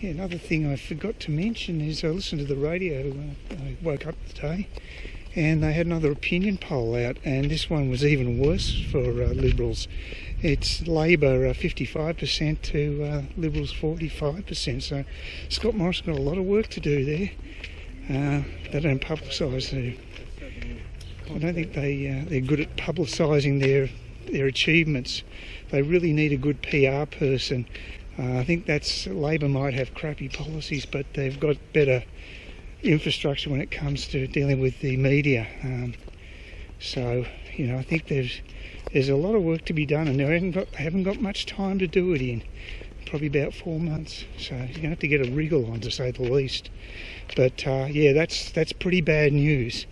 Yeah, another thing I forgot to mention is I listened to the radio when I woke up today, and they had another opinion poll out, and this one was even worse for Liberals. It's Labor 55% to Liberals 45%, so Scott Morrison got a lot of work to do there. They don't publicise I don't think they're good at publicising their achievements. They really need a good PR person. I think Labor might have crappy policies, but they've got better infrastructure when it comes to dealing with the media. So, you know, I think there's a lot of work to be done, and they haven't got much time to do it in. Probably about 4 months. So you're going to have to get a wriggle on, to say the least. But yeah, that's pretty bad news.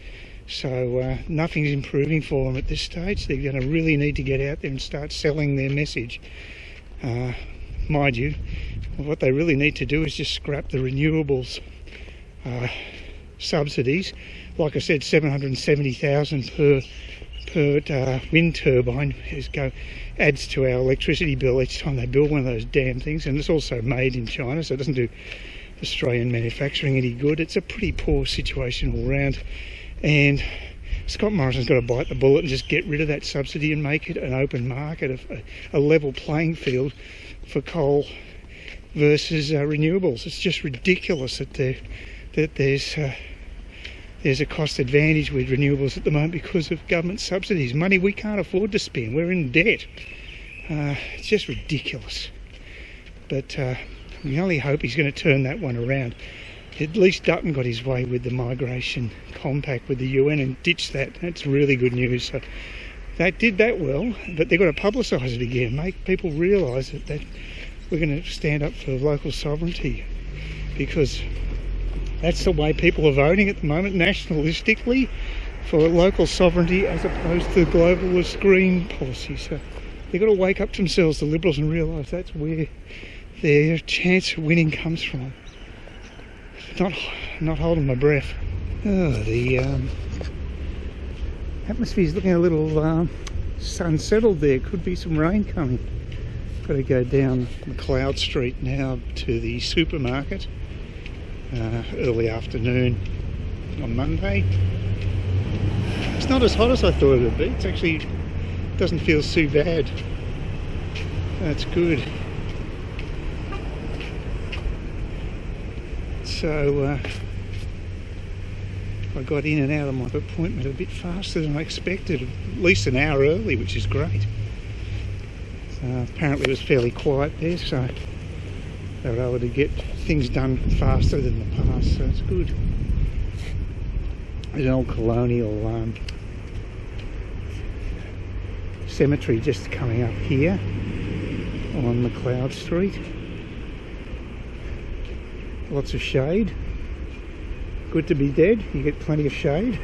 So nothing's improving for them at this stage. They're going to really need to get out there and start selling their message. Mind you, what they really need to do is just scrap the renewables subsidies. Like I said, $770,000 per wind turbine adds to our electricity bill each time they build one of those damn things, and it's also made in China, so it doesn't do Australian manufacturing any good. It's a pretty poor situation all round, and Scott Morrison's got to bite the bullet and just get rid of that subsidy and make it an open market, a level playing field for coal versus renewables. It's just ridiculous that there's a cost advantage with renewables at the moment because of government subsidies. Money we can't afford to spend. We're in debt. It's just ridiculous. But we only hope he's going to turn that one around. At least Dutton got his way with the migration compact with the UN and ditched that. That's really good news. So that did that well, but they've got to publicise it again, make people realise that we're going to stand up for local sovereignty, because that's the way people are voting at the moment, nationalistically, for local sovereignty as opposed to globalist green policy. So they've got to wake up to themselves, the Liberals, and realise that's where their chance of winning comes from. Not holding my breath. Oh, the atmosphere's looking a little unsettled there. Could be some rain coming. Got to go down McLeod Street now to the supermarket. Early afternoon on Monday. It's not as hot as I thought it would be. It's actually doesn't feel too bad. That's good. So I got in and out of my appointment a bit faster than I expected, at least an hour early, which is great. Apparently it was fairly quiet there, so they were able to get things done faster than the past, so it's good. There's an old colonial cemetery just coming up here on McLeod Street. Lots of shade. Good to be dead, you get plenty of shade.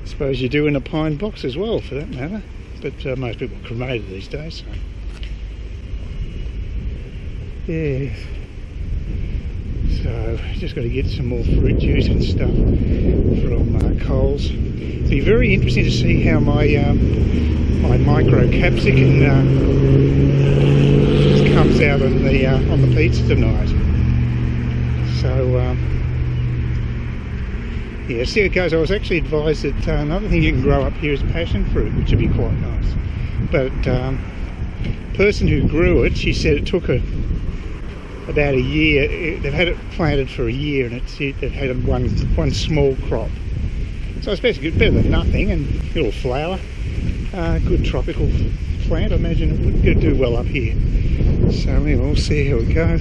Suppose you do in a pine box as well, for that matter, but most people are cremated these days, so. Yeah, so just got to get some more fruit juice and stuff from Coles. It'll be very interesting to see how my my micro capsicum comes out on the pizza tonight. So yeah, see how it goes. I was actually advised that another thing you can grow up here is passion fruit, which would be quite nice. But person who grew it, she said it took her about a year. They've had it planted for a year, and they've had one small crop. So it's basically better than nothing, and it'll flower. Good tropical plant. I imagine it would do well up here. So anyway, we'll see how we go.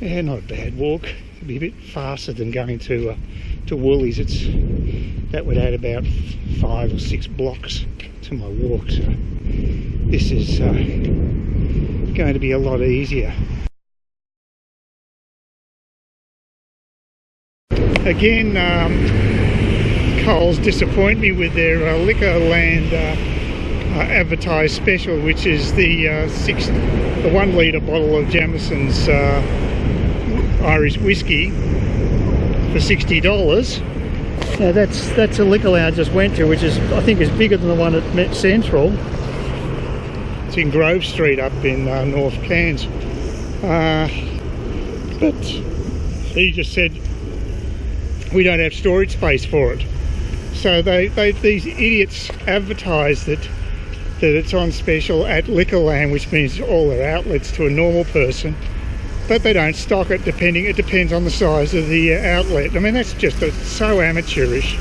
Yeah, not a bad walk. It'll be a bit faster than going to Woolies. That would add about 5 or 6 blocks to my walk. So this is going to be a lot easier. Again, Coles disappoint me with their Liquorland advertised special, which is the 1 litre bottle of Jameson's Irish whiskey for $60. Now that's a liquor lounge I just went to, which is, I think, is bigger than the one at Met Central. It's in Grove Street up in North Cairns. But he just said we don't have storage space for it. So these idiots advertise that it's on special at Liquorland, which means all their outlets to a normal person, but they don't stock it. It depends on the size of the outlet. I mean, that's just so amateurish,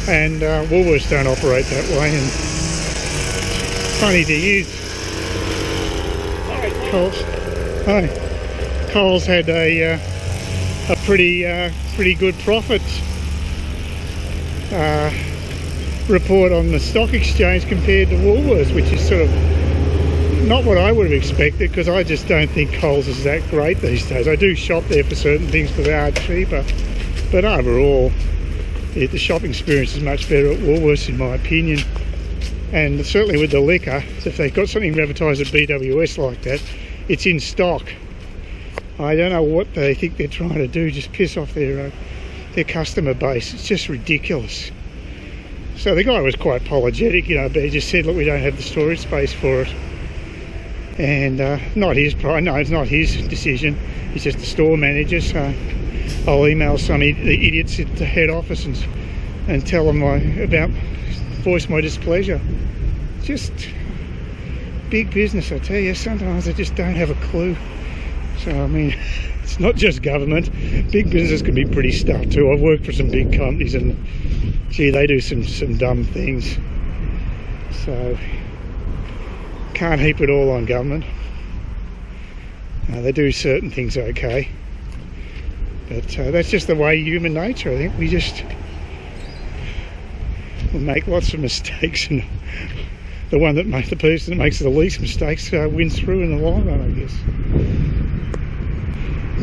and Woolworths don't operate that way. And funny to use. Coles had a pretty good profit report on the stock exchange compared to Woolworths, which is sort of not what I would have expected, because I just don't think Coles is that great these days. I do shop there for certain things because they are cheaper, but overall the shopping experience is much better at Woolworths in my opinion. And certainly with the liquor, if they've got something advertised at BWS like that, it's in stock. I don't know what they think they're trying to do, just piss off their customer base. It's just ridiculous. So the guy was quite apologetic, you know, but he just said, look, we don't have the storage space for it. And no, it's not his decision. He's just the store manager, so I'll email some the idiots at the head office and tell them voice my displeasure. Just big business, I tell you. Sometimes they just don't have a clue. So I mean, it's not just government. Big business can be pretty stuffed too. I've worked for some big companies, and gee, they do some dumb things. So can't heap it all on government. They do certain things okay, but that's just the way human nature. I think we make lots of mistakes, and the person that makes the least mistakes wins through in the long run, I guess.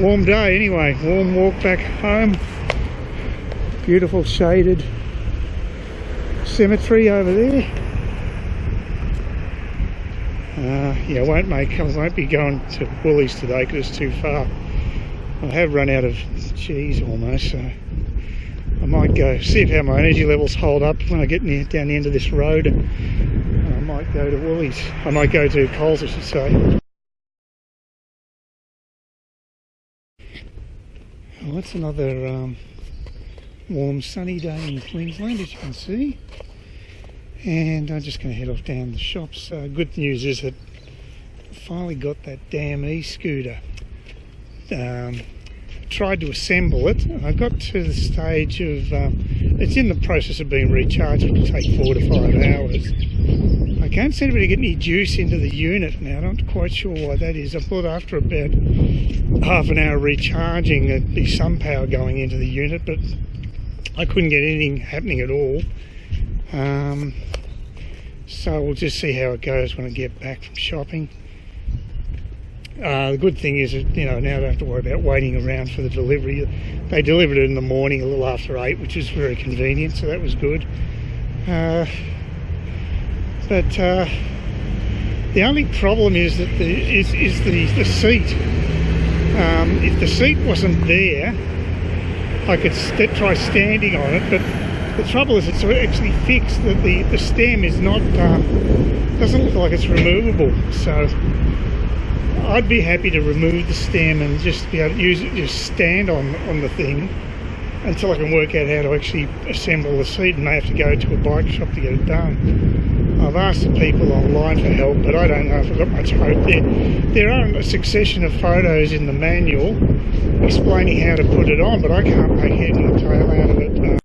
Warm day anyway. Warm walk back home. Beautiful shaded cemetery over there. Yeah, I won't be going to Woolies today because it's too far. I have run out of cheese almost, so I might go see how my energy levels hold up when I get down the end of this road. I might go to Woolies. I might go to Coles, I should say. Well, it's another warm sunny day in Queensland, as you can see. And I'm just going to head off down the shops. Good news is that I finally got that damn e-scooter. Tried to assemble it. I got to the stage of it's in the process of being recharged. It'll take 4 to 5 hours. I can't seem to get any juice into the unit now. I'm not quite sure why that is. I thought after about half an hour recharging there'd be some power going into the unit, but I couldn't get anything happening at all. So we'll just see how it goes when I get back from shopping. The good thing is that, you know, now I don't have to worry about waiting around for the delivery. They delivered it in the morning a little after 8, which is very convenient, so that was good. But the only problem is that the seat. If the seat wasn't there, I could try standing on it, but the trouble is it's actually fixed. That the stem is not doesn't look like it's removable. So I'd be happy to remove the stem and just be able to use it, just stand on the thing until I can work out how to actually assemble the seat, and may have to go to a bike shop to get it done. I've asked the people online for help, but I don't know if I've got much hope there. There are a succession of photos in the manual explaining how to put it on, but I can't make head nor tail out of it.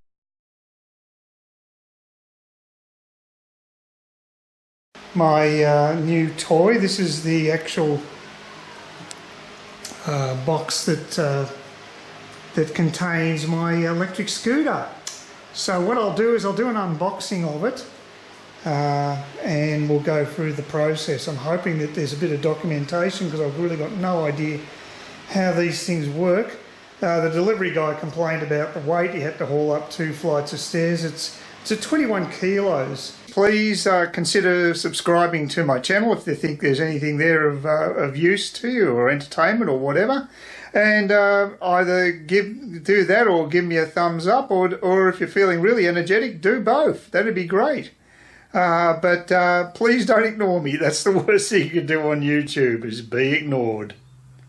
My new toy. This is the actual box that contains my electric scooter. So what I'll do is I'll do an unboxing of it and we'll go through the process. I'm hoping that there's a bit of documentation because I've really got no idea how these things work. The delivery guy complained about the weight. He had to haul up 2 flights of stairs. It's at 21 kilos. Please consider subscribing to my channel if you think there's anything there of use to you or entertainment or whatever. And either do that or give me a thumbs up, or if you're feeling really energetic, do both. That'd be great. But please don't ignore me. That's the worst thing you can do on YouTube, is be ignored.